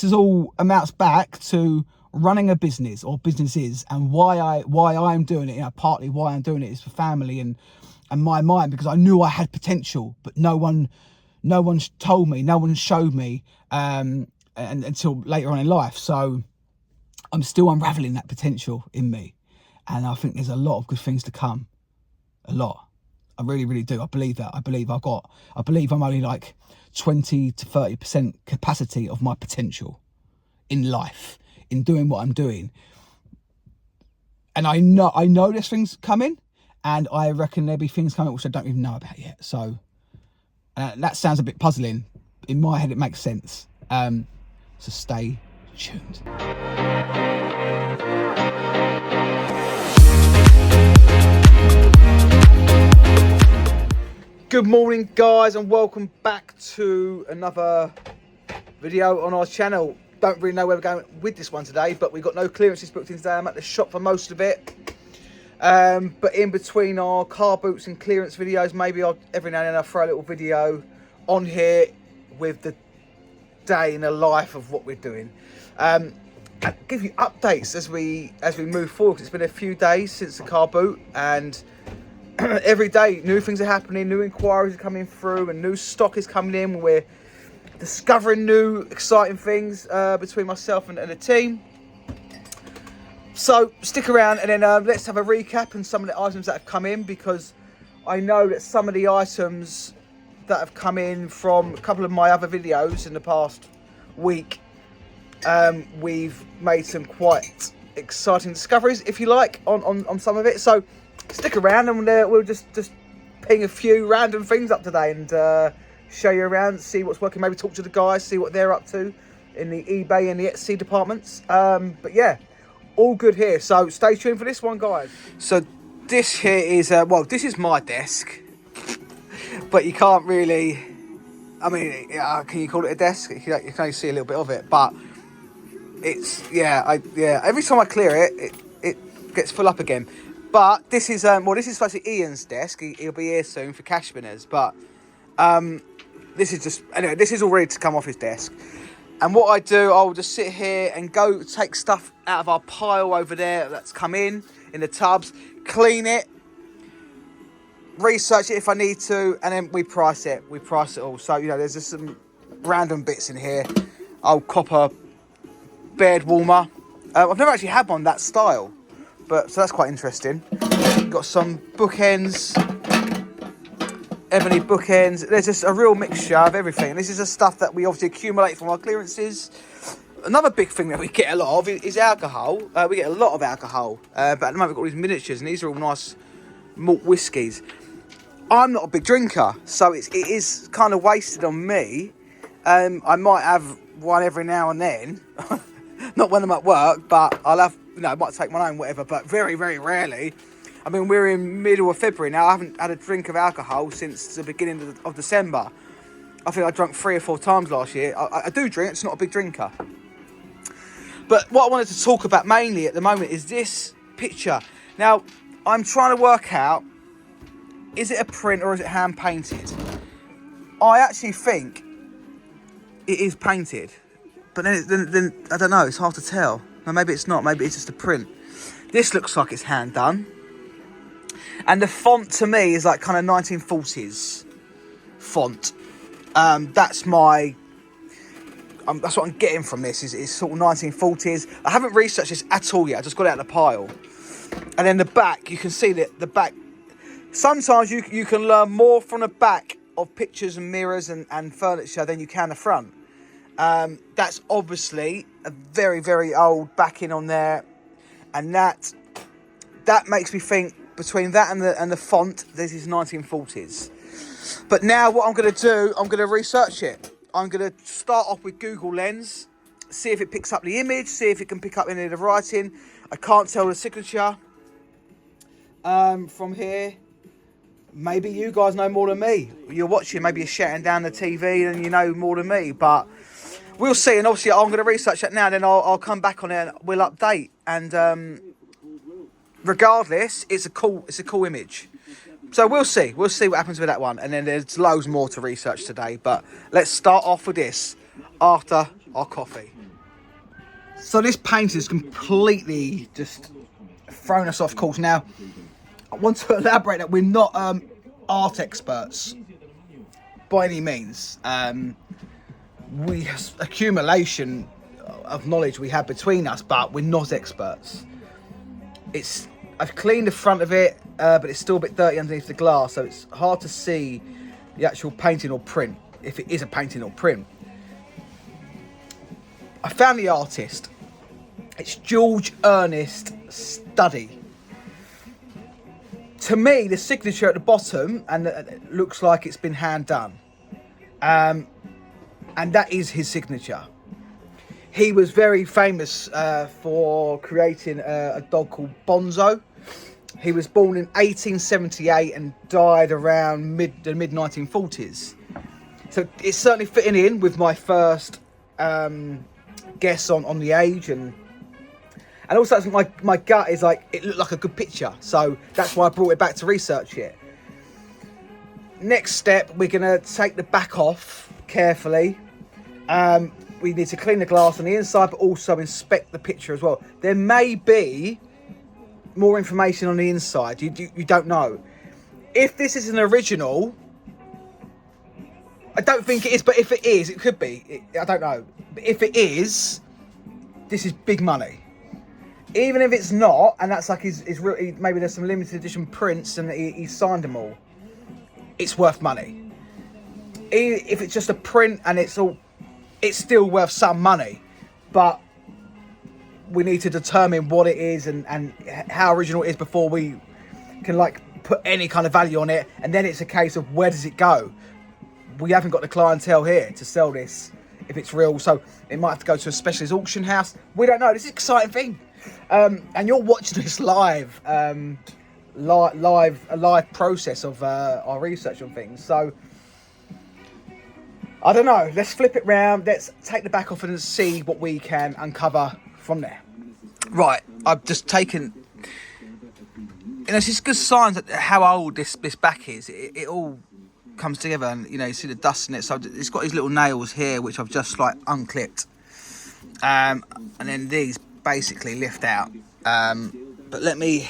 This all amounts back to running a business or businesses, and why I'm doing it. You know, partly why I'm doing it is for family and my mind, because I knew I had potential, but no one told me, no one showed me, and until later on in life. So I'm still unraveling that potential in me, and I think there's a lot of good things to come. A lot. I really, really do. I believe that. I believe I'm only like 20 to 30% capacity of my potential in life, in doing what I'm doing. And I know there's things coming, and I reckon there'll be things coming which I don't even know about yet. So that sounds a bit puzzling. In my head, it makes sense. So stay tuned. Good morning, guys, and welcome back to another video on our channel. Don't really know where we're going with this one today, but we've got no clearances booked in today. I'm at the shop for most of it. But in between our car boots and clearance videos, maybe every now and then I'll throw a little video on here with the day in the life of what we're doing. And give you updates as we move forward, 'cause it's been a few days since the car boot, and every day new things are happening, new inquiries are coming through, and new stock is coming in. We're discovering new exciting things between myself and the team. So stick around, and then let's have a recap on some of the items that have come in, because I know that some of the items that have come in from a couple of my other videos in the past week, we've made some quite exciting discoveries, if you like, on some of it. So stick around, and we'll just ping a few random things up today and show you around, see what's working, maybe talk to the guys, see what they're up to in the eBay and the Etsy departments. But yeah, all good here. So stay tuned for this one, guys. So this here is, well, this is my desk, but you can't really, I mean, can you call it a desk? You can only see a little bit of it, but it's, every time I clear it, it gets full up again. But this is, well, this is supposed to be Ian's desk. He'll be here soon for cash spinners. But this is just, anyway, this is all ready to come off his desk. And what I do, I'll just sit here and go take stuff out of our pile over there that's come in the tubs, clean it, research it if I need to, and then we price it. We price it all. So, you know, there's just some random bits in here. Old copper bed warmer. I've never actually had one that style. So that's quite interesting. Got some bookends, ebony bookends. There's just a real mixture of everything. This is the stuff that we obviously accumulate from our clearances. Another big thing that we get a lot of is alcohol. We get a lot of alcohol, but at the moment we've got all these miniatures, and these are all nice malt whiskies. I'm not a big drinker, so it is kind of wasted on me. I might have one every now and then. Not when I'm at work, but I'll have, you know, I might take my own, whatever, but very, very rarely. I mean, we're in middle of February now. I haven't had a drink of alcohol since the beginning of December. I think I drank 3 or 4 times last year. I do drink, it's not a big drinker. But what I wanted to talk about mainly at the moment is this picture. Now, I'm trying to work out, is it a print or is it hand painted? I actually think it is painted. But then I don't know, it's hard to tell. No, maybe it's not, maybe it's just a print. This looks like it's hand done. And the font to me is like kind of 1940s font. That's what I'm getting from this, is sort of 1940s. I haven't researched this at all yet, I just got it out of the pile. And then the back, you can see that the back, sometimes you can learn more from the back of pictures and mirrors and furniture than you can the front. That's obviously a very, very old backing on there, and that makes me think between that and the font, this is 1940s. But now what I'm going to do, I'm going to research it. I'm going to start off with Google Lens, see if it picks up the image, see if it can pick up any of the writing. I can't tell the signature from here. Maybe you guys know more than me. You're watching, maybe you're shutting down the TV and you know more than me, but we'll see. And obviously I'm going to research it now, then I'll come back on it and we'll update. And regardless, it's a cool image. So we'll see what happens with that one, and then there's loads more to research today, but let's start off with this after our coffee. So this painting's completely just thrown us off course. Now, I want to elaborate that we're not art experts by any means. We accumulation of knowledge we have between us, but we're not experts. I've cleaned the front of it, but it's still a bit dirty underneath the glass, so it's hard to see the actual painting or print, if it is a painting or print. I found the artist. It's George Ernest Studdy. To me, the signature at the bottom, and it looks like it's been hand done. And that is his signature. He was very famous for creating a dog called Bonzo. He was born in 1878 and died around the mid 1940s. So it's certainly fitting in with my first guess on the age, and also my gut is like, it looked like a good picture, so that's why I brought it back to research it. Next step, we're gonna take the back off carefully. We need to clean the glass on the inside, but also inspect the picture as well. There may be more information on the inside. You don't know. If this is an original, I don't think it is, but if it is, it could be. I don't know. But if it is, this is big money. Even if it's not, and that's like his maybe there's some limited edition prints and he signed them all, it's worth money. If it's just a print and it's still worth some money, but we need to determine what it is and how original it is before we can like put any kind of value on it. And then it's a case of, where does it go? We haven't got the clientele here to sell this if it's real, so it might have to go to a specialist auction house. We don't know. This is an exciting thing, and you're watching this live, a live process of our research on things. So I don't know. Let's flip it round. Let's take the back off and see what we can uncover from there. Right, I've just taken. It's just good signs that how old this back is. It all comes together, and you see the dust in it. So it's got these little nails here, which I've just like unclipped, and then these basically lift out. But let me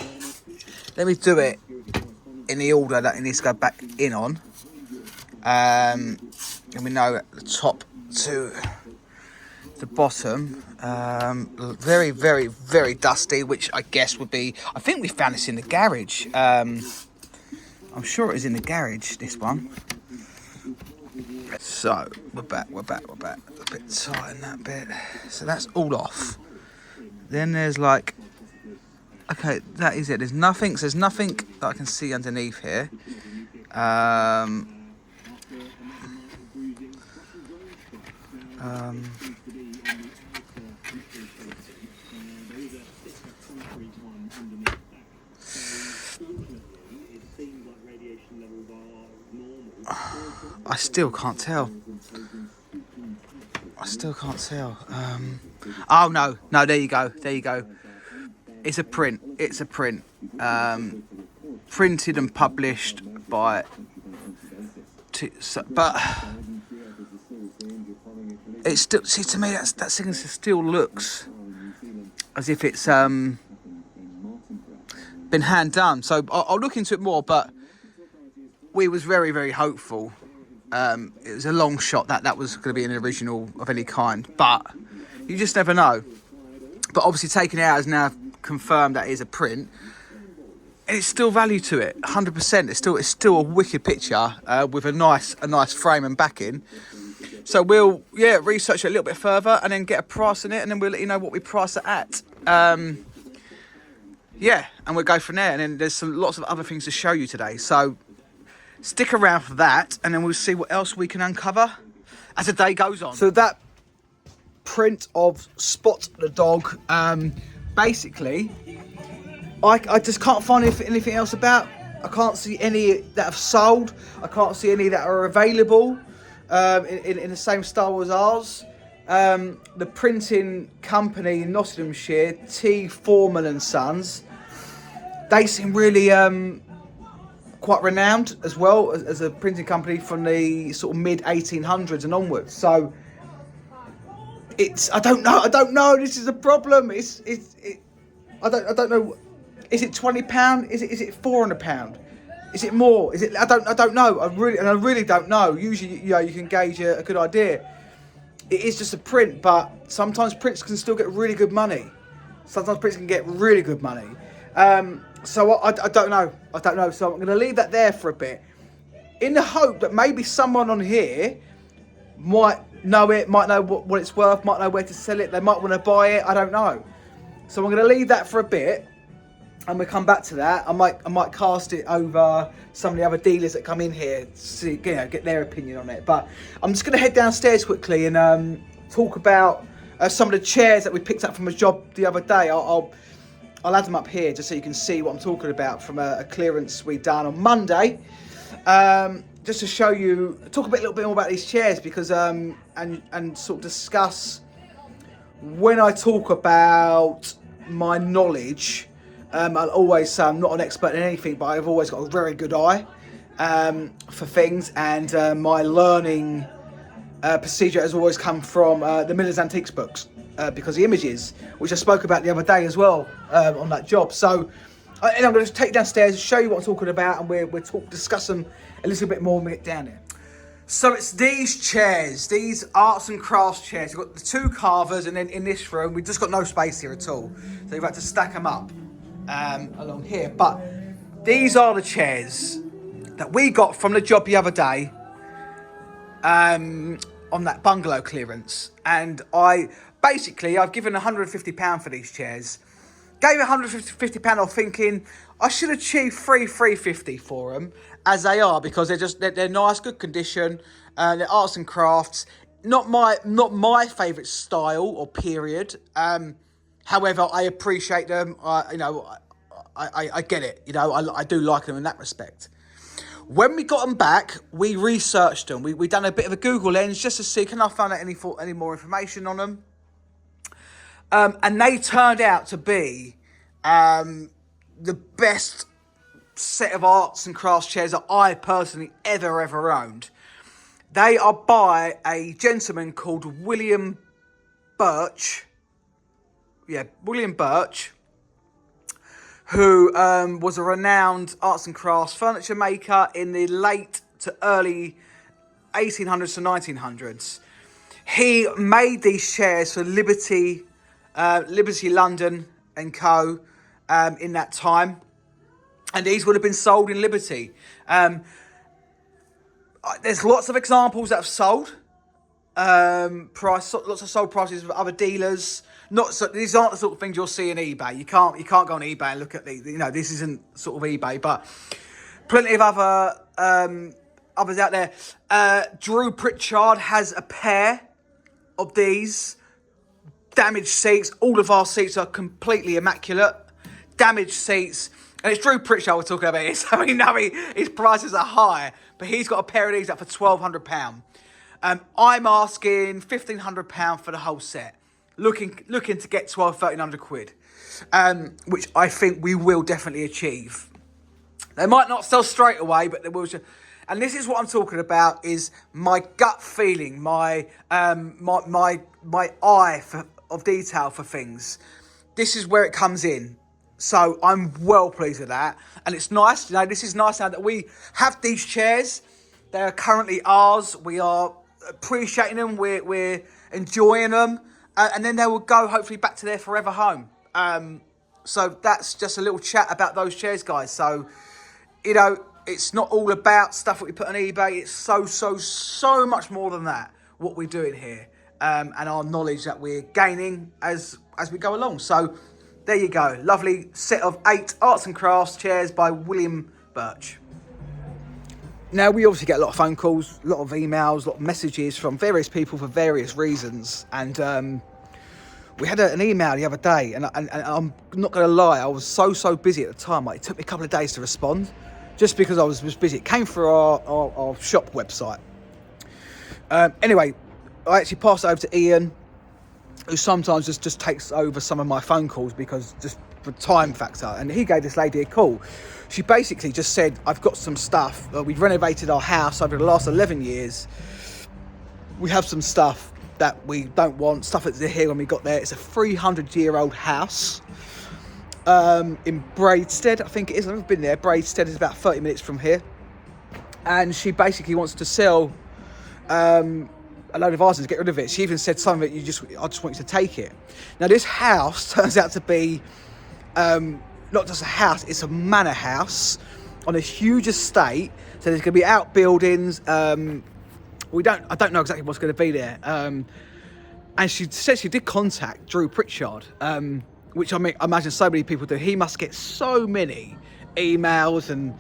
do it in the order that it needs to go back in on. And we know at the top to the bottom, very, very, very dusty, which I guess would be, I think we found this in the garage. I'm sure it was in the garage, this one. So we're back. A bit tight in that bit. So that's all off. Then there's like, okay, that is it. There's nothing that I can see underneath here. I still can't tell. Oh no, there you go. It's a print. Printed and published by but it's still, see, to me that signature still looks as if it's been hand done. So I'll look into it more, but we was very, very hopeful. It was a long shot that was going to be an original of any kind, but you just never know. But obviously taking it out has now confirmed that it is a print, and it's still value to it, 100%. It's still a wicked picture with a nice frame and backing. So we'll research it a little bit further and then get a price on it, and then we'll let you know what we price it at. And we'll go from there. And then there's lots of other things to show you today. So stick around for that, and then we'll see what else we can uncover as the day goes on. So that print of Spot the dog, basically, I just can't find anything else about. I can't see any that have sold. I can't see any that are available in the same style as ours. The printing company in Nottinghamshire, T. Foreman and Sons, they seem really quite renowned as well as a printing company from the sort of mid 1800s and onwards. So I don't know. This is a problem. I don't know. Is it £20? Is it £400? Is it more? Is it? I don't know. I really don't know. Usually, you can gauge a good idea. It is just a print, but sometimes prints can still get really good money. So I'm going to leave that there for a bit, in the hope that maybe someone on here might know it, might know what it's worth, might know where to sell it. They might want to buy it. I don't know. So I'm going to leave that for a bit, and we'll come back to that. I might cast it over some of the other dealers that come in here to see, get their opinion on it. But I'm just going to head downstairs quickly and talk about some of the chairs that we picked up from a job the other day. I'll add them up here just so you can see what I'm talking about from a clearance we done on Monday. Just to show you, talk a little bit more about these chairs, because and sort of discuss, when I talk about my knowledge, I'll always say I'm not an expert in anything, but I've always got a very good eye for things, and my learning procedure has always come from the Miller's Antiques books, because the images, which I spoke about the other day as well on that job. So and I'm going to take you downstairs, show you what I'm talking about, and we'll discuss them a little bit more when we get down there. So it's these chairs, these arts and crafts chairs. We've got the two carvers, and then in this room, we've just got no space here at all. So we've had to stack them up along here. But these are the chairs that we got from the job the other day on that bungalow clearance. And I've given £150 for these chairs. Gave £150 off, thinking I should achieve £350 for them, as they are, because they're nice, good condition. They're arts and crafts. Not my favourite style or period. However, I appreciate them. I get it. I do like them in that respect. When we got them back, we researched them. We done a bit of a Google lens just to see, can I find out any more information on them? And they turned out to be the best set of arts and crafts chairs that I personally ever owned. They are by a gentleman called William Birch. Yeah, William Birch, who was a renowned arts and crafts furniture maker in the late to early 1800s to 1900s. He made these chairs for Liberty London and Co. In that time, and these would have been sold in Liberty. There's lots of examples that have sold. Lots of sold prices of other dealers. These aren't the sort of things you'll see on eBay. You can't go on eBay and look at these. This isn't sort of eBay, but plenty of other others out there. Drew Pritchard has a pair of these. Damaged seats. All of our seats are completely immaculate. Damaged seats. And it's Drew Pritchard we're talking about here. So we know his prices are high. But he's got a pair of these up for £1,200. I'm asking £1,500 for the whole set. Looking to get £1,200-1,300, which I think we will definitely achieve. They might not sell straight away, but they will. And this is what I'm talking about: is my gut feeling, my eye of detail for things. This is where it comes in. So I'm well pleased with that, and it's nice. This is nice now that we have these chairs. They are currently ours. We are appreciating them. We're enjoying them. And then they will go, hopefully, back to their forever home. So that's just a little chat about those chairs, guys. So, it's not all about stuff that we put on eBay. It's so much more than that, what we're doing here. And our knowledge that we're gaining as we go along. So, there you go. Lovely set of 8 arts and crafts chairs by William Birch. Now, we obviously get a lot of phone calls, a lot of emails, a lot of messages from various people for various reasons. And we had an email the other day, and I'm not going to lie, I was so busy at the time. It took me a couple of days to respond, just because I was busy. It came through our shop website. Anyway, I actually passed it over to Ian, who sometimes just takes over some of my phone calls because just for time factor. And he gave this lady a call. She basically just said, I've got some stuff. We've renovated our house over the last 11 years. We have some stuff that we don't want, stuff that's here when we got there. It's a 300-year-old house in Braidstead, I think it is. I've never been there. Braidstead is about 30 minutes from here. And she basically wants to sell a load of items, get rid of it. She even said something that I just want you to take it. Now, this house turns out to be not just a house, it's a manor house on a huge estate. So there's going to be outbuildings. I don't know exactly what's going to be there. And she said she did contact Drew Pritchard, which I imagine so many people do. He must get so many emails and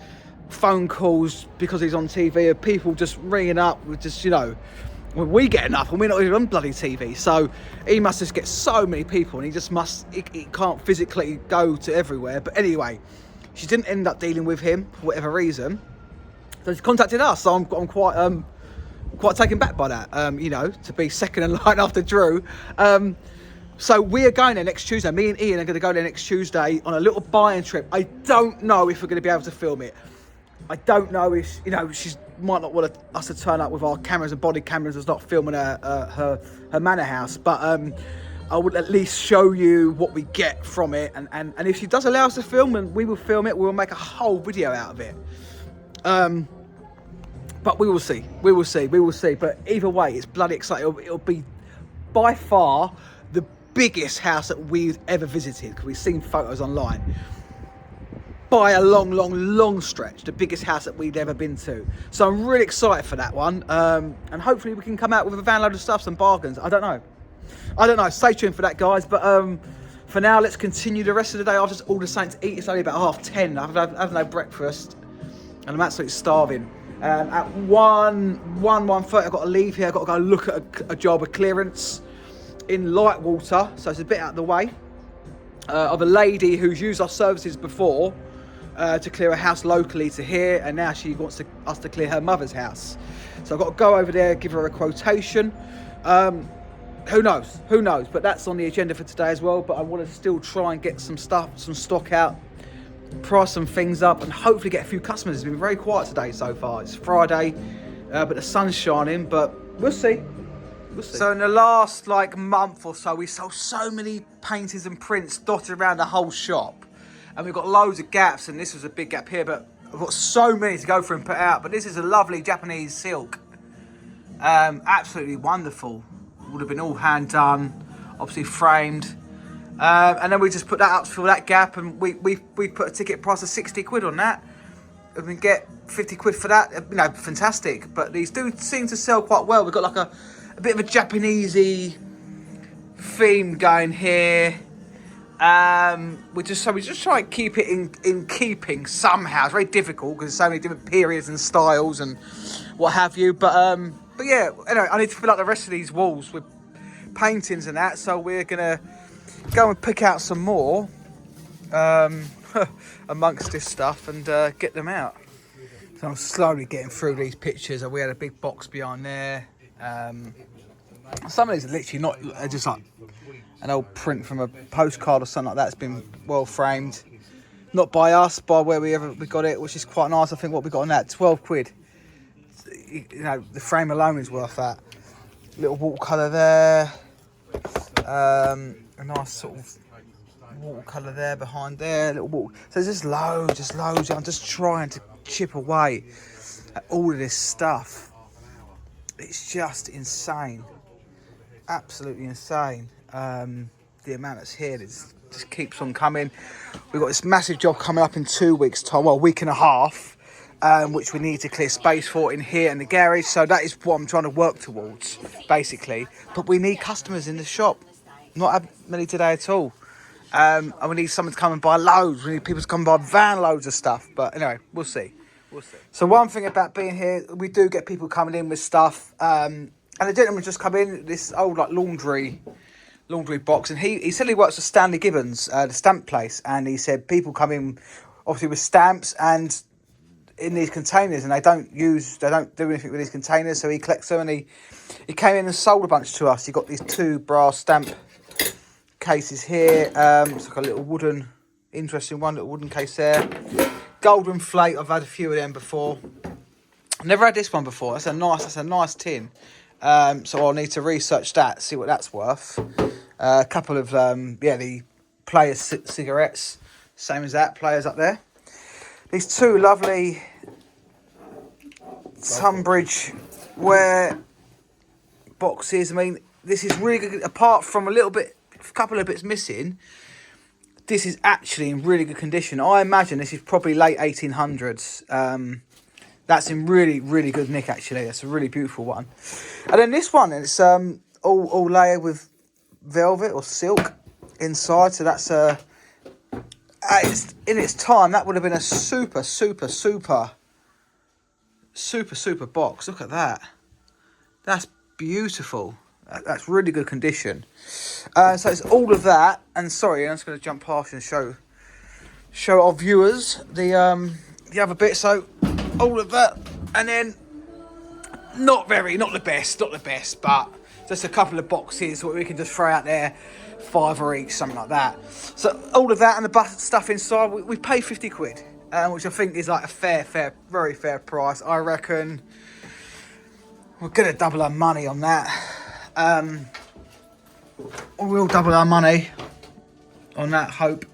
phone calls because he's on TV of people just ringing up with just, when we get enough and we're not even on bloody TV. So he must just get so many people, and he can't physically go to everywhere. But anyway, she didn't end up dealing with him for whatever reason. So she contacted us. So I'm quite taken back by that, to be second in line after Drew. So we are going there next Tuesday. Me and Ian are going to go there next Tuesday on a little buying trip. I don't know if we're going to be able to film it. I don't know if, she might not want us to turn up with our cameras and body cameras and start filming her manor house. But I would at least show you what we get from it. And if she does allow us to film, and we will film it, we'll make a whole video out of it. But we will see. But either way, it's bloody exciting. It'll be by far the biggest house that we've ever visited, because we've seen photos online. By a long stretch, the biggest house that we've ever been to. So I'm really excited for that one. And hopefully we can come out with a van load of stuff, some bargains. I don't know. Stay tuned for that, guys. But for now, let's continue the rest of the day. I've just ordered something to eat. It's only about 10:30. I've had no breakfast, and I'm absolutely starving. At 1:30, I've got to leave here. I've got to go look at a job of clearance in Lightwater. So it's a bit out of the way. Of a lady who's used our services before to clear a house locally to here, and now she wants us to clear her mother's house. So I've got to go over there, give her a quotation. Who knows? But that's on the agenda for today as well. But I want to still try and get some stock out, price some things up, and hopefully get a few customers. It's been very quiet today so far. It's Friday, but the sun's shining, but we'll see. So in the last month or so, we sold so many paintings and prints dotted around the whole shop, and we've got loads of gaps, and this was a big gap here, but I've got so many to go through and put out. But this is a lovely Japanese silk, absolutely wonderful. Would have been all hand done, obviously framed, and then we just put that up to fill that gap, and we put a ticket price of 60 quid on that. If we can get 50 quid for that, fantastic. But these do seem to sell quite well. We've got a bit of a Japanesey theme going here. We just try and keep it in keeping somehow. It's very difficult because there's so many different periods and styles and what have you. But yeah, anyway, I need to fill out the rest of these walls with paintings and that. So we're gonna go and pick out some more amongst this stuff and get them out. So I'm slowly getting through these pictures. We had a big box behind there. Some of these are literally just like an old print from a postcard or something like that. It's been well framed, not by us, by where we got it, which is quite nice. I think what we got on that, 12 quid. The frame alone is worth that. Little watercolour there, a nice sort of watercolour there behind there. So there's just loads. I'm just trying to chip away at all of this stuff. It's just insane, absolutely insane. The amount that's here, it just keeps on coming. We've got this massive job coming up in 2 weeks' time, well, a week and a half, which we need to clear space for in here in the garage. So that is what I'm trying to work towards, basically. But we need customers in the shop, not many today at all. And we need someone to come and buy loads. We need people to come and buy van loads of stuff. But anyway, we'll see. So one thing about being here, we do get people coming in with stuff. And the gentleman just come in, this old laundry box, and he said he works for Stanley Gibbons, the stamp place, and he said people come in obviously with stamps and in these containers, and they don't do anything with these containers, so he collects them, and he came in and sold a bunch to us. He got these 2 brass stamp cases here. It's like a little interesting one, little wooden case there. Golden flake, I've had a few of them before. Never had this one before. That's a nice tin. So I'll need to research that, see what that's worth. A couple of the Players cigarettes, same as that. Players up there. These two lovely Tunbridge ware boxes. I mean, this is really good. Apart from a couple of bits missing, this is actually in really good condition. I imagine this is probably late 1800s. That's in really, really good nick, actually. That's a really beautiful one. And then this one, it's all layered with velvet or silk inside. So that's in its time, that would have been a super box. Look at that. That's beautiful. That's really good condition. So it's all of that. And sorry, I'm just going to jump past and show our viewers the other bit. So all of that, and then not the best, but just a couple of boxes what we can just throw out there, £5 each, something like that. So all of that and the stuff inside, we pay 50 quid, which I think is like a very fair price. I reckon we're gonna double our money on that. We'll double our money on that, hope.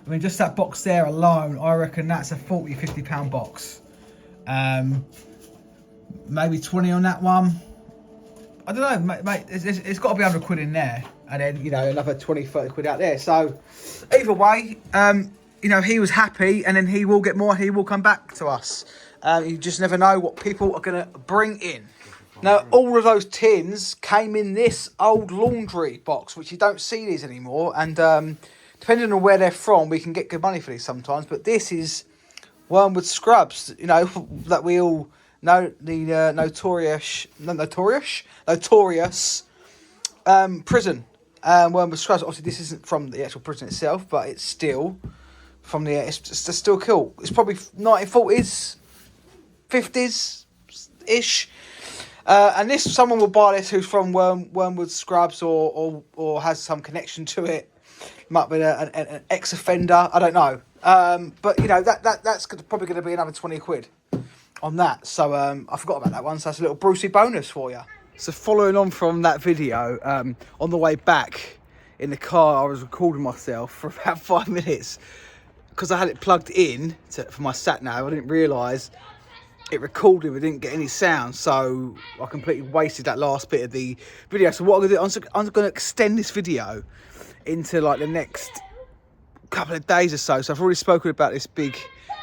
I mean, just that box there alone, I reckon that's a £40-50 box. Maybe 20 on that one. I don't know, mate. It's got to be 100 quid in there, and then another 20-30 quid out there. So either way, he was happy, and then he will get more. He will come back to us. You just never know what people are going to bring in. Now, all of those tins came in this old laundry box, which you don't see these anymore. And depending on where they're from, we can get good money for these sometimes. But this is Wormwood Scrubs, that we all know, the notorious prison. Wormwood Scrubs. Obviously, this isn't from the actual prison itself, but it's still from the. It's still cool. It's probably 1940s, 50s ish. And someone will buy this who's from Wormwood Scrubs or has some connection to it. Might be an ex-offender. I don't know. But that's probably going to be another 20 quid on that. So I forgot about that one. So that's a little Brucey bonus for you. So following on from that video, on the way back in the car, I was recording myself for about 5 minutes because I had it plugged in for my sat nav. I didn't realise it recorded, but didn't get any sound, so I completely wasted that last bit of the video. So what I'm going to do, I'm going to extend this video into like the next couple of days or so. So I've already spoken about this big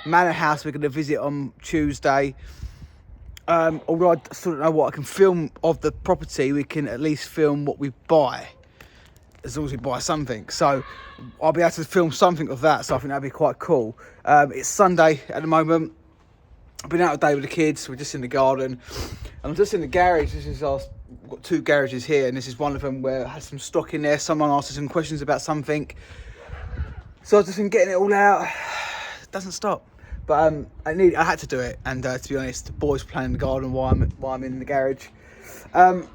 manor house we're going to visit on Tuesday. Although I still don't know what I can film of the property, we can at least film what we buy, as long as we buy something. So I'll be able to film something of that, so I think that'd be quite cool. It's Sunday at the moment. I've been out all day with the kids. We're just in the garden, and I'm just in the garage. We've got 2 garages here, and this is one of them where I had some stock in there. Someone asked us some questions about something, so I've just been getting it all out. It doesn't stop, but I had to do it. And to be honest, the boys playing in the garden while I'm in the garage. And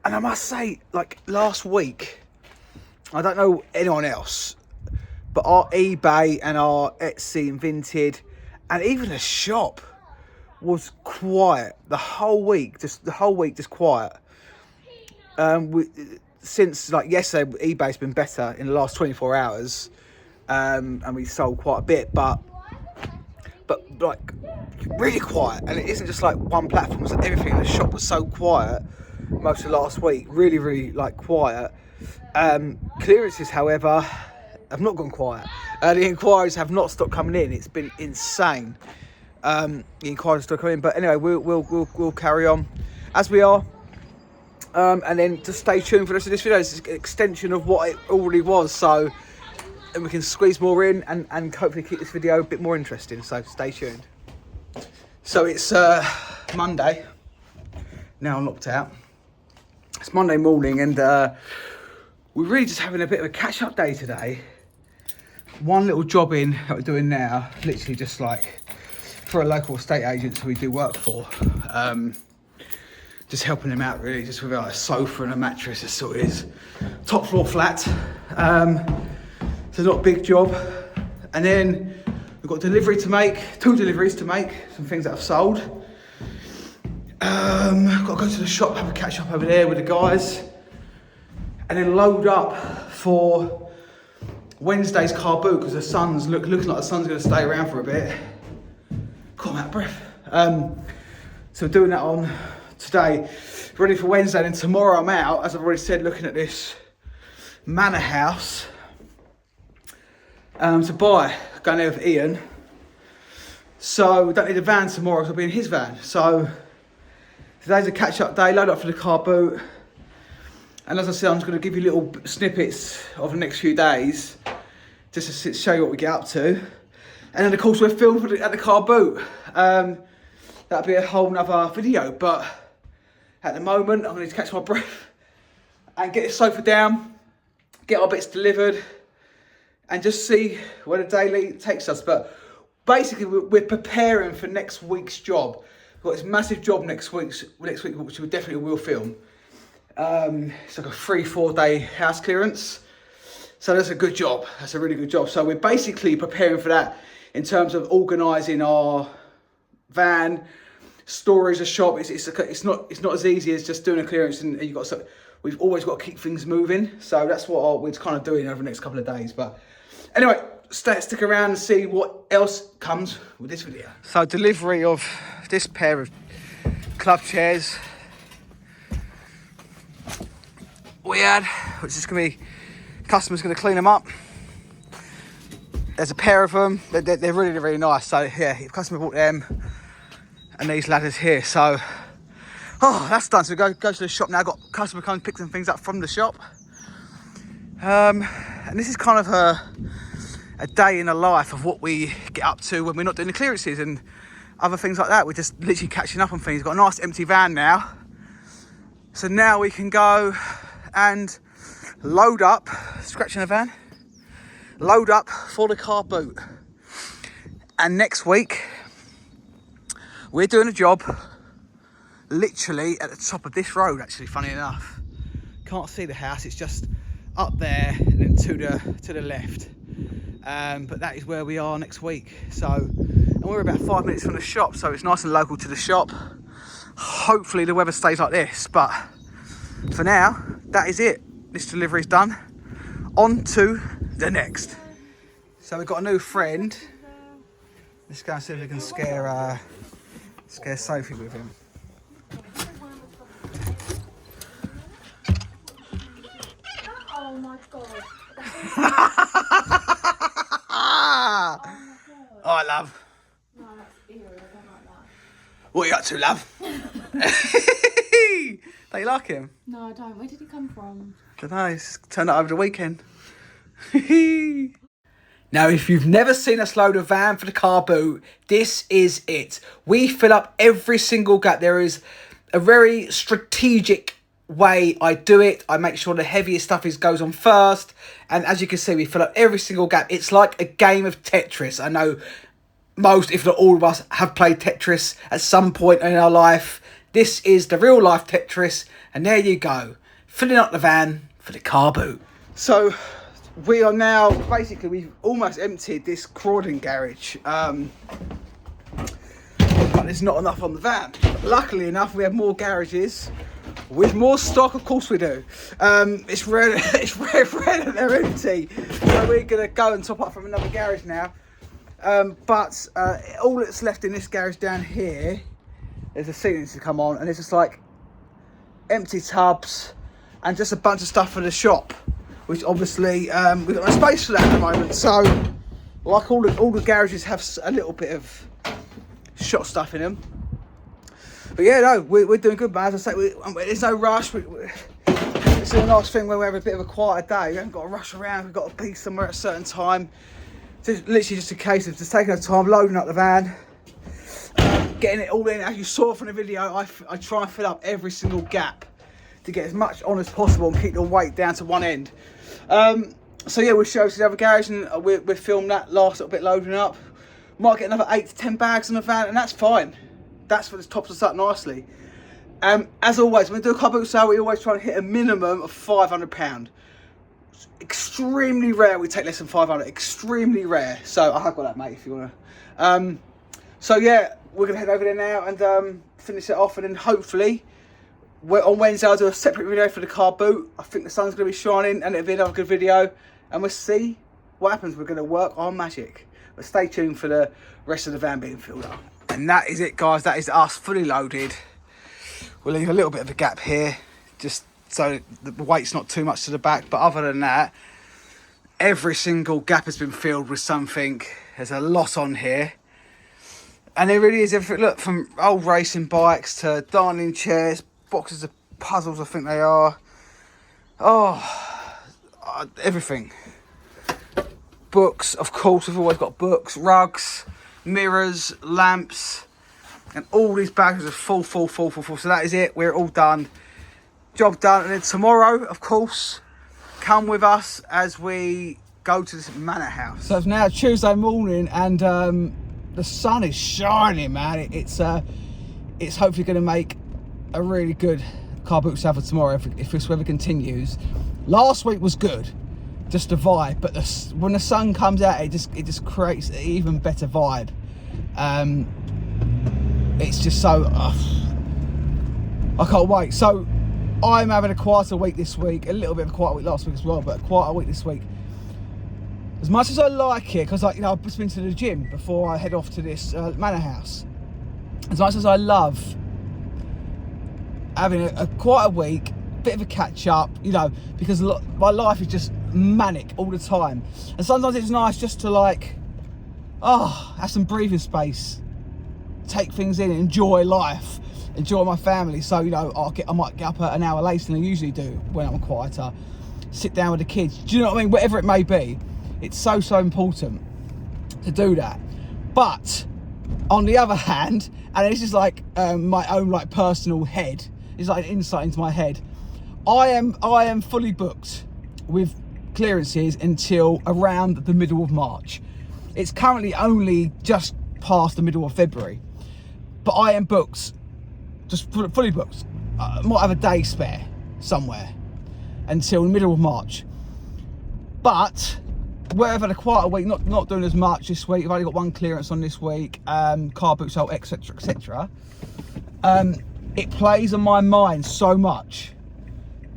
I must say, like last week, I don't know anyone else, but our eBay and our Etsy and Vinted, and even the shop was quiet the whole week. Just quiet. Since like yesterday, eBay's been better in the last 24 hours, and we sold quite a bit. But like really quiet, and it isn't just like one platform. It's like everything. The shop was so quiet most of last week. Really like quiet. Clearances, however, have not gone quiet. The enquiries have not stopped coming in. It's been insane. The enquiries still coming in, but anyway, we'll carry on as we are. And then just stay tuned for the rest of this video. It's an extension of what it already was, so and we can squeeze more in and hopefully keep this video a bit more interesting. So stay tuned. So it's Monday. Now I'm locked out. It's Monday morning, and we're really just having a bit of a catch-up day today. One little job in that we're doing now, literally just like for a local estate agent who we do work for. Just helping them out really, just with like a sofa and a mattress. That's all it is. Top floor flat. So not a big job. And then we've got 2 deliveries to make, some things that I've sold. Got to go to the shop, have a catch up over there with the guys, and then load up for Wednesday's carboot because the sun's looking like the sun's going to stay around for a bit. God, I'm out of breath. So we're doing that on today, ready for Wednesday. And tomorrow I'm out, as I've already said, looking at this Manor house to buy. Going there with Ian. So we don't need a van tomorrow, so I'll be in his van. So today's a catch-up day, load up for the car boot. And as I said, I'm just going to give you little snippets of the next few days, just to show you what we get up to. And then of course we're filming at the car boot. That'll be a whole nother video, but at the moment I'm going to need to catch my breath and get this sofa down, get our bits delivered, and just see where the day takes us. But basically we're preparing for next week's job. We've got this massive job next week, which we definitely will film. It's like a 3-4 day house clearance. So that's a good job. That's a really good job. So we're basically preparing for that in terms of organising our van, storage, a shop. It's not as easy as just doing a clearance, and you've got so we've always got to keep things moving. So that's what we're kind of doing over the next couple of days. But anyway, stick around and see what else comes with this video. So delivery of this pair of club chairs we had, which is going to be, customer's going to clean them up. There's a pair of them. They're really, really nice. So yeah, the customer bought them and these ladders here. So, that's done. So we go to the shop now. Got customer come and pick some things up from the shop. And this is kind of a day in the life of what we get up to when we're not doing the clearances and other things like that. We're just literally catching up on things. We've got a nice empty van now. So now we can go and load up, scratching the van, load up for the car boot. And next week, we're doing a job literally at the top of this road, actually, funny enough. Can't see the house, it's just up there and then to the left. But that is where we are next week. So, and we're about 5 minutes from the shop, so it's nice and local to the shop. Hopefully the weather stays like this, but for now, that is it. This delivery's done. On to the next. So we've got a new friend. Let's go and see if we can scare Sophie with him. Oh my god. Oh, love. No, that's ew, I don't like that. What are you up to, love? Don't you like him? No, I don't. Where did he come from? I don't know, he's turned up over the weekend. Now, if you've never seen us load a van for the car boot, this is it. We fill up every single gap. There is a very strategic way I do it. I make sure the heaviest stuff goes on first. And as you can see, we fill up every single gap. It's like a game of Tetris. I know most, if not all of us, have played Tetris at some point in our life. This is the real life Tetris. And there you go. Filling up the van for the car boot. So we are now, basically, we've almost emptied this Crawdon garage. But there's not enough on the van. Luckily enough, we have more garages with more stock. Of course we do. It's rare that they're empty. So we're going to go and top up from another garage now. But all that's left in this garage down here, there's a ceiling to come on, and it's just like empty tubs and just a bunch of stuff for the shop, which obviously we've got no space for that at the moment. So like all the garages have a little bit of shop stuff in them. But yeah, no, we're doing good, man. As I say, there's no rush. It's a nice thing when we have a bit of a quieter day. We haven't got to rush around. We've got to be somewhere at a certain time. So it's literally just a case of just taking our time, loading up the van, getting it all in. As you saw from the video, I try and fill up every single gap to get as much on as possible and keep the weight down to one end. So yeah, we'll show you the other garage, and we'll film that last little bit loading up. Might get another 8 to 10 bags on the van, and that's fine. That's what tops us up nicely. As always, when we do a car boot sale, we always try and hit a minimum of £500. Extremely rare we take less than 500. Extremely rare. So I have got that, mate, if you want to. So yeah, we're going to head over there now and finish it off, and then hopefully on Wednesday I'll do a separate video for the car boot. I think the sun's going to be shining and it'll be another good video, and we'll see what happens. We're going to work our magic. But stay tuned for the rest of the van being filled up. And that is it, guys. That is us fully loaded. We'll leave a little bit of a gap here, just so the weight's not too much to the back. But other than that, every single gap has been filled with something. There's a lot on here. And there really is everything. Look, from old racing bikes to dining chairs, boxes of puzzles, I think they are. Everything. Books, of course, we've always got books, rugs, mirrors, lamps, and all these bags are full. So that is it. We're all done. Job done. And then tomorrow, of course, come with us as we go to this manor house. So it's now Tuesday morning, and the sun is shining, man. It's hopefully going to make a really good car boot sale for tomorrow if this weather continues. Last week was good, just a vibe, but when the sun comes out, it just creates an even better vibe. It's just so I can't wait. So I'm having a quieter week this week, a little bit of a quieter week last week as well, but a quieter week this week. As much as I like it, because I've just been to the gym before I head off to this manor house. As much as I love having a quieter week, bit of a catch up, because my life is just manic all the time, and sometimes it's nice just to have some breathing space, take things in, enjoy life, enjoy my family. So I might get up an hour later than I usually do when I'm quieter, sit down with the kids, do you know what I mean? Whatever it may be, it's so important to do that. But on the other hand, and this is my own personal head, it's like an insight into my head, I am fully booked with clearances until around the middle of March. It's currently only just past the middle of February, but I am booked, just fully booked. I might have a day spare somewhere until the middle of March. But wherever the quieter week, not doing as much this week. I've only got one clearance on this week, car boot sale, etc. It plays on my mind so much,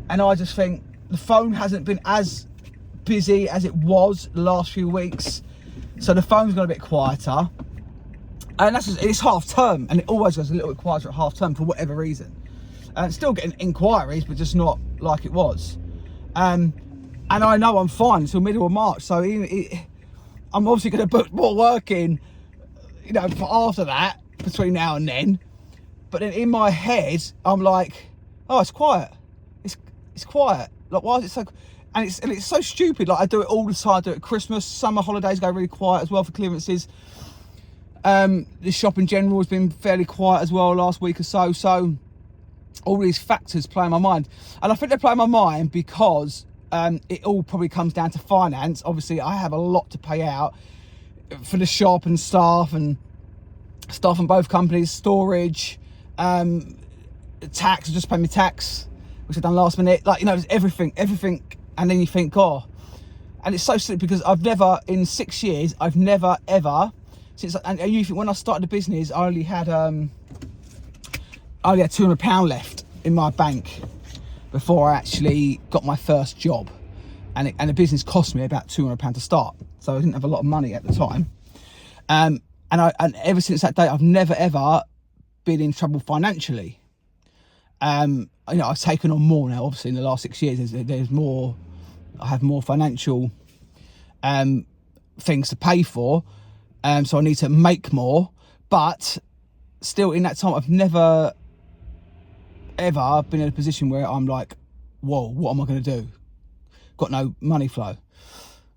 and I just think the phone hasn't been as busy as it was the last few weeks, so the phone's got a bit quieter, and it's half term, and it always goes a little bit quieter at half term for whatever reason. And still getting inquiries, but just not like it was. And I know I'm fine until middle of March, so I'm obviously going to put more work in, for after that, between now and then. But then in my head, I'm like, oh, it's quiet. It's quiet. Why is it so? And it's so stupid. I do it all the time. I do it at Christmas, summer holidays go really quiet as well for clearances. The shop in general has been fairly quiet as well last week or so. So all these factors play in my mind, and I think they play in my mind because it all probably comes down to finance. Obviously, I have a lot to pay out for the shop and staff on both companies, storage, tax. I just paid my tax, which I've done last minute. There's everything, and then you think, oh, and it's so silly because I've never in 6 years, and you think when I started the business, I only had £200 left in my bank before I actually got my first job, and the business cost me about £200 to start, so I didn't have a lot of money at the time. And ever since that day, I've never ever been in trouble financially. I've taken on more now. Obviously, in the last 6 years, there's more. I have more financial things to pay for, so I need to make more. But still, in that time, I've never ever been in a position where I'm like, whoa, what am I going to do? Got no money flow.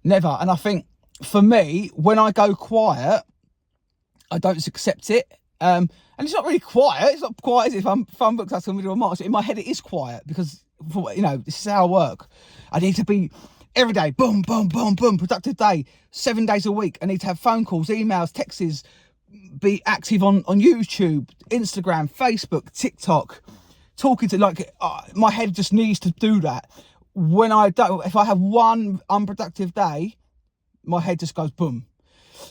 Never. And I think for me, when I go quiet, I don't just accept it. And it's not really quiet. It's not quiet as if I'm booked out till the middle of March. In my head, it is quiet because, this is how I work. I need to be every day, boom, boom, boom, boom, productive day, 7 days a week. I need to have phone calls, emails, texts, be active on YouTube, Instagram, Facebook, TikTok, talking to my head just needs to do that. When I don't, if I have one unproductive day, my head just goes boom.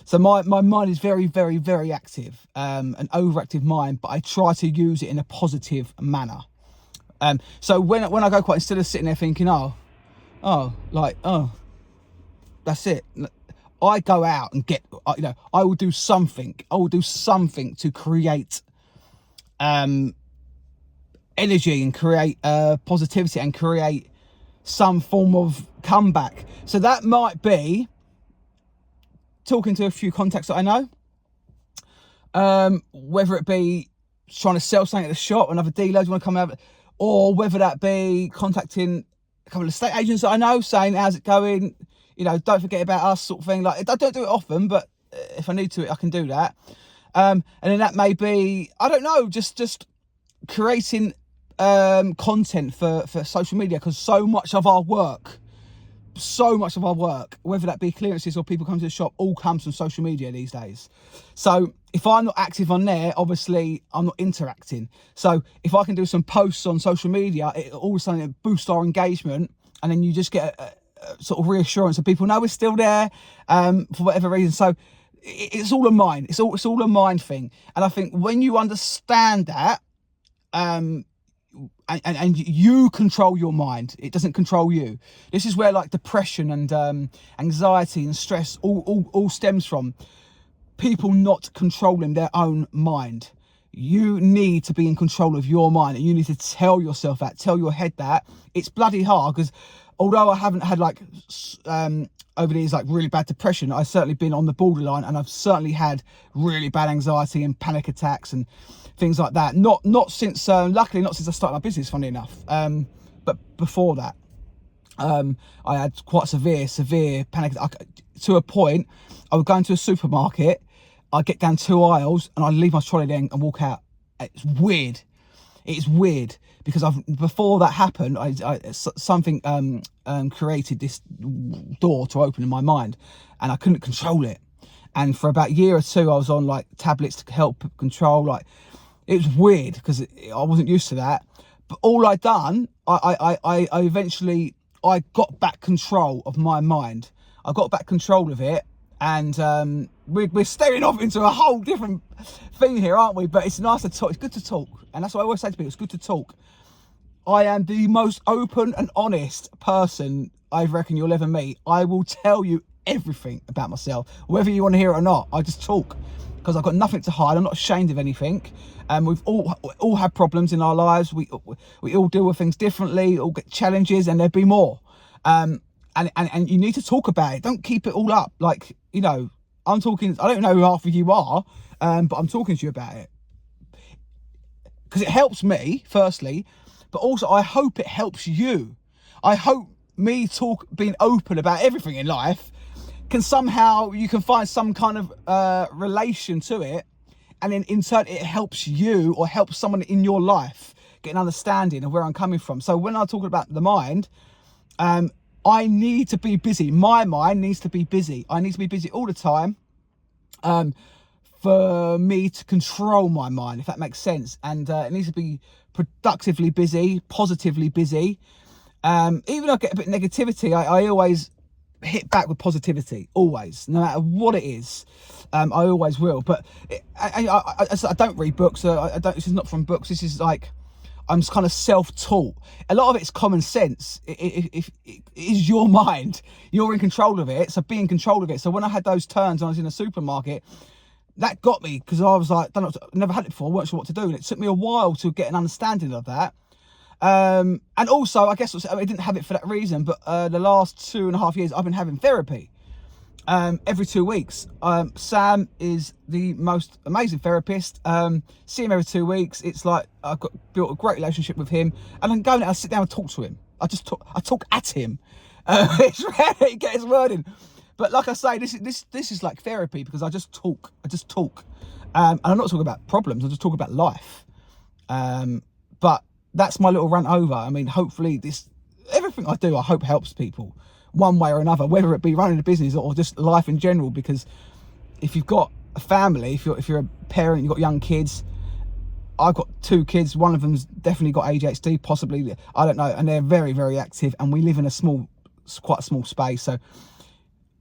So my mind is very, very, very active, an overactive mind, but I try to use it in a positive manner. So when I go quiet, instead of sitting there thinking, that's it, I go out and get, I will do something. I will do something to create energy and create positivity and create some form of comeback. So that might be talking to a few contacts that I know, whether it be trying to sell something at the shop, another dealer, do you want to come out, or whether that be contacting a couple of estate agents that I know, saying, how's it going, don't forget about us, sort of thing. Like, I don't do it often, but if I need to, I can do that. And then that may be, I don't know, just creating content for social media, because so much of our work, whether that be clearances or people come to the shop, all comes from social media these days. So if I'm not active on there, obviously I'm not interacting. So if I can do some posts on social media, it all of a sudden it boosts our engagement, and then you just get a sort of reassurance that people know we're still there, for whatever reason. So it's all a mind. It's all a mind thing. And I think when you understand that, and you control your mind, it doesn't control you. This is where like depression and anxiety and stress all stems from. People not controlling their own mind. You need to be in control of your mind, and you need to tell yourself that, tell your head that. It's bloody hard, because although I haven't had like over these like really bad depression, I've certainly been on the borderline, and I've certainly had really bad anxiety and panic attacks and things like that. Not since, luckily not since I started my business, funny enough. But before that, I had quite severe panic to a point. I would go into a supermarket, I'd get down 2 aisles, and I'd leave my trolley there and walk out. It's weird. It's weird, because before that happened, something created this door to open in my mind, and I couldn't control it. And for about a year or two, I was on like tablets to help control. Like, it was weird, because I wasn't used to that. But all I'd done, I eventually got back control of my mind. I got back control of it, and we're staring off into a whole different thing here, aren't we? But it's nice to talk. It's good to talk, and that's what I always say to people. It's good to talk. I am the most open and honest person I reckon you'll ever meet. I will tell you everything about myself, whether you want to hear it or not. I just talk, because I've got nothing to hide. I'm not ashamed of anything. We've all had problems in our lives. We all deal with things differently. All get challenges, and there'll be more. And you need to talk about it. Don't keep it all up. Like, I'm talking. I don't know who half of you are, but I'm talking to you about it, because it helps me, firstly, but also I hope it helps you. I hope me being open about everything in life you can find some kind of relation to it, and then in turn it helps you or helps someone in your life get an understanding of where I'm coming from. So when I talk about the mind, I need to be busy. My mind needs to be busy. I need to be busy all the time, for me to control my mind, if that makes sense. And it needs to be productively busy, positively busy. Even if I get a bit of negativity, I always hit back with positivity, always, no matter what it is. I always will. But I don't read books. This is not from books. This is like, I'm kind of self-taught. A lot of it's common sense. If it is your mind, you're in control of it, so be in control of it. So when I had those turns when I was in a supermarket, that got me, because I was like, never had it before, weren't sure what to do, and it took me a while to get an understanding of that. And also, I guess I didn't have it for that reason, but the last 2.5 years I've been having therapy every 2 weeks. Sam is the most amazing therapist. See him every 2 weeks. It's like I've built a great relationship with him, and I can go and I sit down and talk to him. I talk at him. It's rare he gets his word in. But like I say, this is like therapy, because I just talk. And I'm not talking about problems, I just talk about life. But that's my little rant over. I mean, hopefully everything I do, I hope helps people one way or another, whether it be running a business or just life in general. Because if you've got a family, if you're a parent, you've got young kids. I've got 2 kids. One of them's definitely got ADHD, possibly, I don't know, and they're very, very active. And we live in quite a small space. So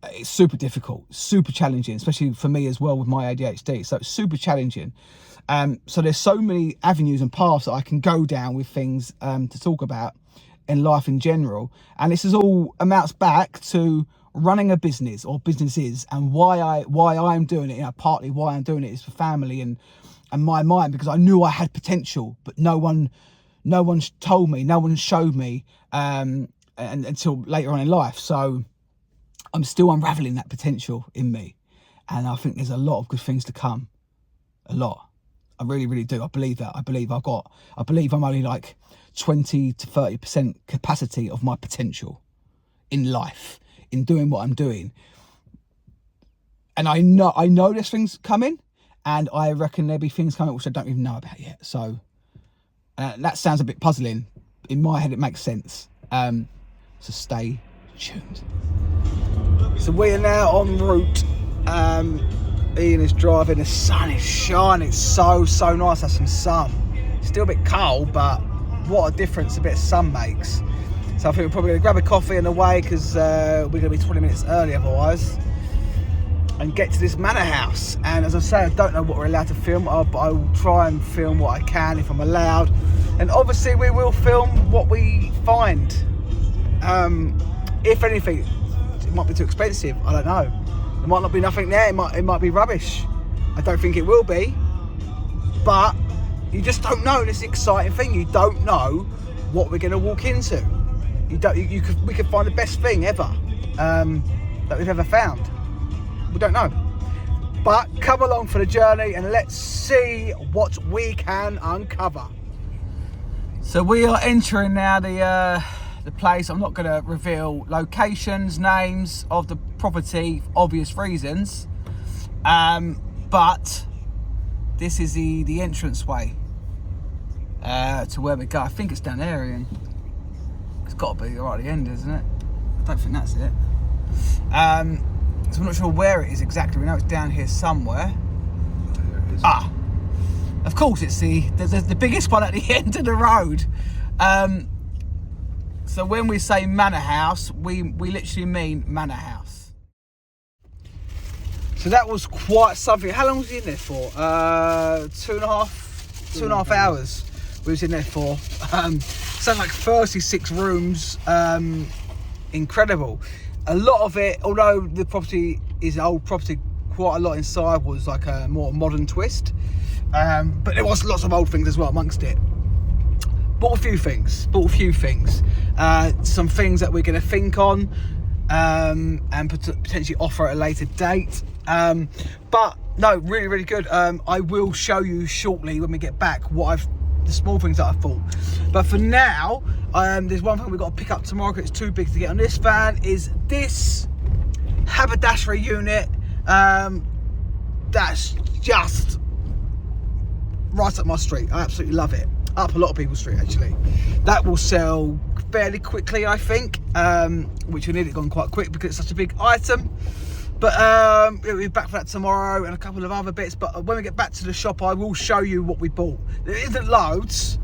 it's super difficult, super challenging, especially for me as well with my ADHD. So it's super challenging. So there's so many avenues and paths that I can go down with things to talk about in life in general. And this is all amounts back to running a business or businesses, and why I'm doing it. You know, partly why I'm doing it is for family and my mind, because I knew I had potential, but no one told me, no one showed me and until later on in life. So I'm still unraveling that potential in me, and I think there's a lot of good things to come. A lot. I really, really do. I believe that. I believe I'm only like 20 to 30% capacity of my potential in life, in doing what I'm doing. And I know there's things coming, and I reckon there'll be things coming which I don't even know about yet. So that sounds a bit puzzling. In my head, it makes sense. So stay tuned. So we are now en route. Ian is driving. The sun is shining. It's so nice to have some sun. It's still a bit cold, but what a difference a bit of sun makes. So I think we're probably going to grab a coffee on the way, because we're going to be 20 minutes early otherwise, and get to this manor house. And as I say, I don't know what we're allowed to film, but I will try and film what I can if I'm allowed. And obviously we will film what we find. If anything, it might be too expensive. I don't know. There might not be nothing there. It might be rubbish. I don't think it will be. But you just don't know. This is the exciting thing. You don't know what we're going to walk into. We could find the best thing ever that we've ever found. We don't know. But come along for the journey and let's see what we can uncover. So we are entering now the place. I'm not going to reveal locations, names of the property for obvious reasons, but this is the entrance way to where we go. I think it's down there, Ian. It's got to be right at the end, isn't it? I don't think that's it. So I'm not sure where it is exactly. We know it's down here somewhere. There it is. Of course, it's the biggest one at the end of the road. So when we say manor house, we literally mean manor house. So that was quite something. How long was he in there for? 2.5 hours we was in there for. Something like 36 rooms. Incredible. A lot of it, although the property is an old property, quite a lot inside was like a more modern twist. But there was lots of old things as well amongst it. Bought a few things. Some things that we're going to think on and potentially offer at a later date. But no, really, really good. I will show you shortly when we get back the small things that I thought. But for now, there's one thing we've got to pick up tomorrow because it's too big to get on this van, is this haberdashery unit. That's just right up my street. I absolutely love it. Up a lot of people's street, actually. That will sell fairly quickly, I think, which we need it gone quite quick because it's such a big item. But we'll be back for that tomorrow and a couple of other bits. But when we get back to the shop, I will show you what we bought. There isn't loads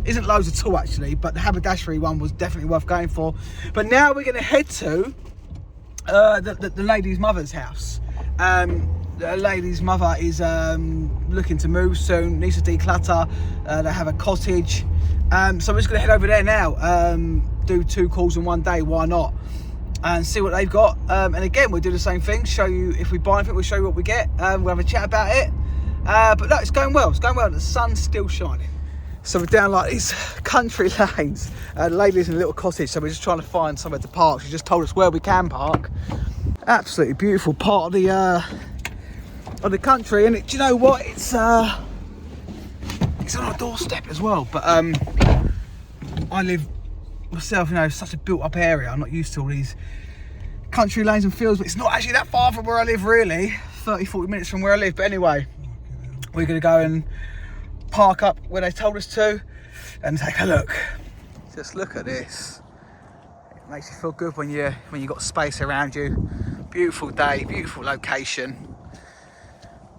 at all, actually, but the haberdashery one was definitely worth going for. But now we're going to head to the lady's mother's house. The lady's mother is looking to move soon, needs to declutter. They have a cottage. So we're just going to head over there now, do 2 calls in one day, why not? And see what they've got. And again, we'll do the same thing, show you if we buy anything, we'll show you what we get. We'll have a chat about it. But no, it's going well, the sun's still shining. So we're down like these country lanes. The lady lives in a little cottage, so we're just trying to find somewhere to park. She just told us where we can park. Absolutely beautiful part of the country, and do you know what? It's on our doorstep as well. But I live myself, such a built-up area. I'm not used to all these country lanes and fields, but it's not actually that far from where I live, really. 30-40 minutes from where I live. But anyway, we're gonna go and park up where they told us to and take a look. Just look at this. It makes you feel good when you got space around you. Beautiful day, beautiful location.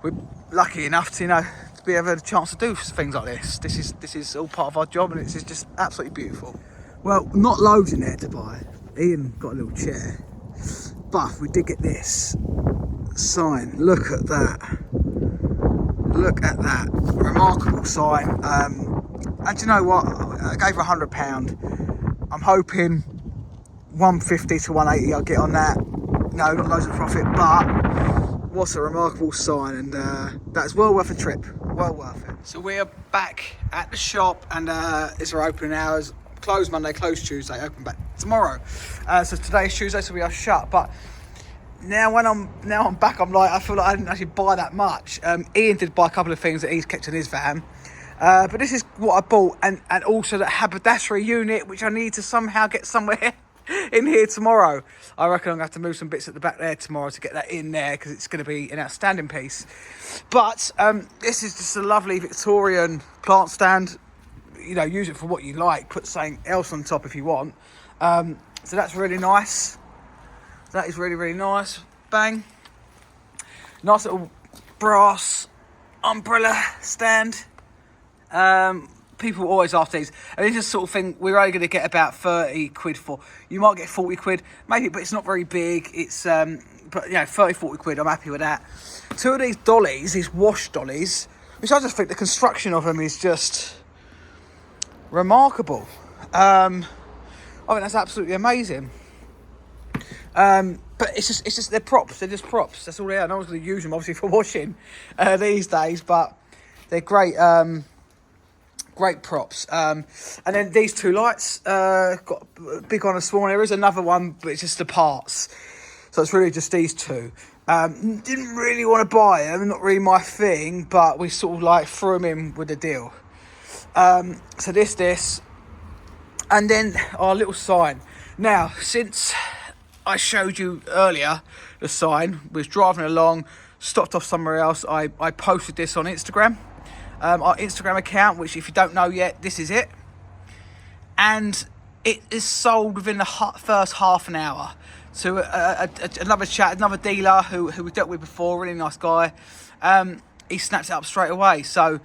We're lucky enough to be able a chance to do things like this. This is all part of our job, and it's just absolutely beautiful. Well, not loads in there to buy. Ian got a little chair, But we did get this sign. Look at that. Look at that. Remarkable sign. And you know what? I gave her £100. I'm hoping 150 to 180 I'll get on that. No, not loads of profit, but what's a remarkable sign, and that's well worth a trip. Well worth it. So we are back at the shop, and it's our opening hours. Closed Monday, closed Tuesday, open back tomorrow. So today's Tuesday, so we are shut. But now I'm back, I'm like, I feel like I didn't actually buy that much. Ian did buy a couple of things that he's kept in his van. But this is what I bought, and also that haberdashery unit, which I need to somehow get somewhere in here tomorrow. I reckon I'm going to have to move some bits at the back there tomorrow to get that in there, because it's going to be an outstanding piece. But this is just a lovely Victorian plant stand. You know, use it for what you like. Put something else on top if you want. So that's really nice. That is really, really nice. Bang. Nice little brass umbrella stand. People always ask these, and it's just sort of thing we're only going to get about 30 quid for. You might get 40 quid, maybe, but it's not very big. It's but you know, 30, 40 quid, I'm happy with that. Two of these dollies, these wash dollies, which I just think the construction of them is just remarkable. I think that's absolutely amazing. But it's just they're props. They're just props. That's all they are. No one's going to use them, obviously, for washing these days, but they're great. Great props. And then these two lights, got a big one and small one. There is another one, but it's just the parts. So it's really just these two. Didn't really want to buy them, not really my thing, but we sort of like threw them in with the deal. So this, and then our little sign. Now, since I showed you earlier the sign, we was driving along, stopped off somewhere else, I posted this on Instagram. Our Instagram account, which if you don't know yet, this is it. And it is sold within the first half an hour to another dealer who we dealt with before, really nice guy. He snapped it up straight away. So,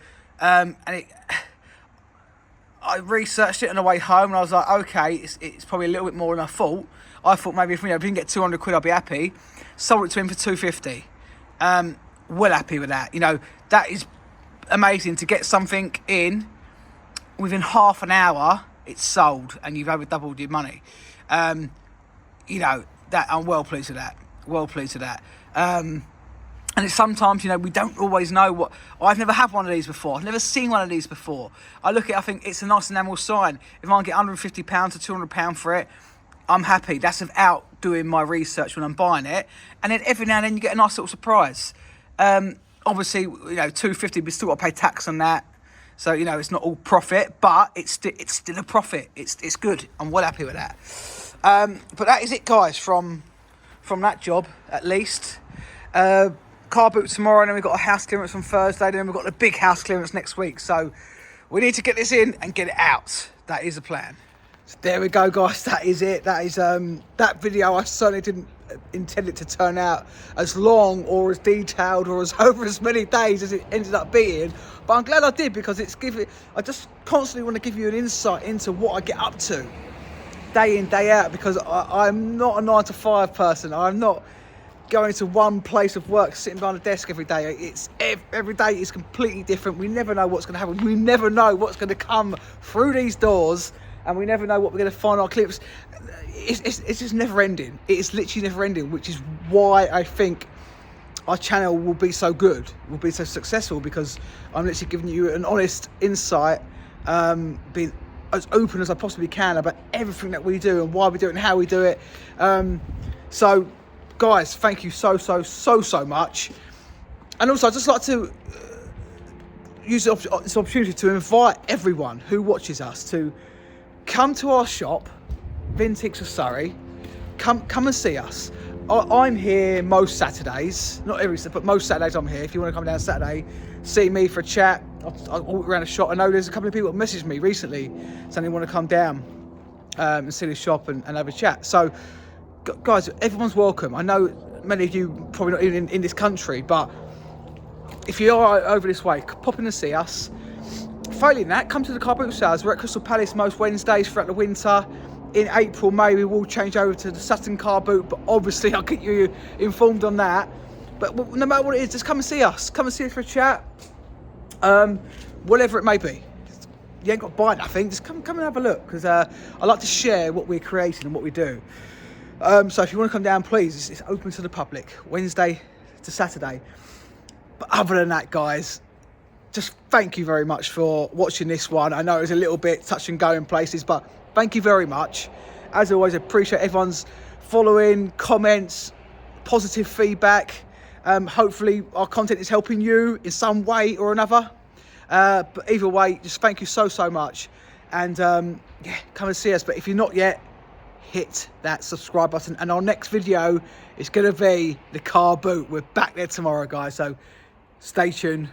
I researched it on the way home, and I was like, okay, it's probably a little bit more than I thought. I thought maybe if we can get 200 quid, I'll be happy. Sold it to him for 250. Well happy with that. You know, that is amazing to get something in within half an hour. It's sold, and you've over doubled your money. You know, that I'm well pleased with that. Well pleased with that. And it's sometimes, you know, we don't always know what. I've never had one of these before. I've never seen one of these before. I look at it, I think it's a nice enamel sign. If I can get £150 to £200 for it, I'm happy. That's without doing my research when I'm buying it. And then every now and then you get a nice little surprise. Obviously, you know, $250, but still got to pay tax on that. So, you know, it's not all profit, but it's still a profit. It's good. I'm well happy with that. But that is it, guys, from that job, at least. Car boot tomorrow, and then we've got a house clearance on Thursday, and then we've got the big house clearance next week. So we need to get this in and get it out. That is the plan. So there we go, guys. That is it. That is that video. I certainly didn't intend it to turn out as long or as detailed or as over as many days as it ended up being, but I'm glad I did, because I just constantly want to give you an insight into what I get up to day in, day out, because I'm not a 9-to-5 person. I'm not going to one place of work, sitting behind a desk every day. It's every day is completely different. We never know what's going to happen. We never know what's going to come through these doors, and we never know what we're going to find our clips. It's just never ending. It is literally never ending, which is why I think our channel will be so good, will be so successful, because I'm literally giving you an honest insight, being as open as I possibly can about everything that we do and why we do it and how we do it. So, guys, thank you so much. And also, I'd just like to use this opportunity to invite everyone who watches us to come to our shop, Vintics of Surrey. Come and see us. I'm here most Saturdays, not every, but most Saturdays I'm here. If you want to come down Saturday, see me for a chat. I'll walk around the shop. I know there's a couple of people that messaged me recently saying they want to come down and see the shop and have a chat. So, guys, everyone's welcome. I know many of you probably not even in this country, but if you are over this way, pop in and see us. Failing that, come to the car boot sales. We're at Crystal Palace most Wednesdays throughout the winter. in April, May, we will change over to the Sutton car boot, but obviously I'll keep you informed on that. But no matter what it is, just come and see us. Come and see us for a chat. Whatever it may be. You ain't got to buy nothing, just come and have a look, because I like to share what we're creating and what we do. So if you want to come down, please, it's open to the public, Wednesday to Saturday. But other than that, guys, just thank you very much for watching this one. I know it was a little bit touch and go in places, but thank you very much. As always, I appreciate everyone's following, comments, positive feedback. Hopefully our content is helping you in some way or another. But either way, just thank you so much. And yeah, come and see us. But if you're not yet, hit that subscribe button. And our next video is going to be the car boot. We're back there tomorrow, guys. So stay tuned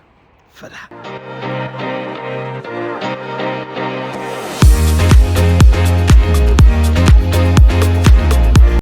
for that.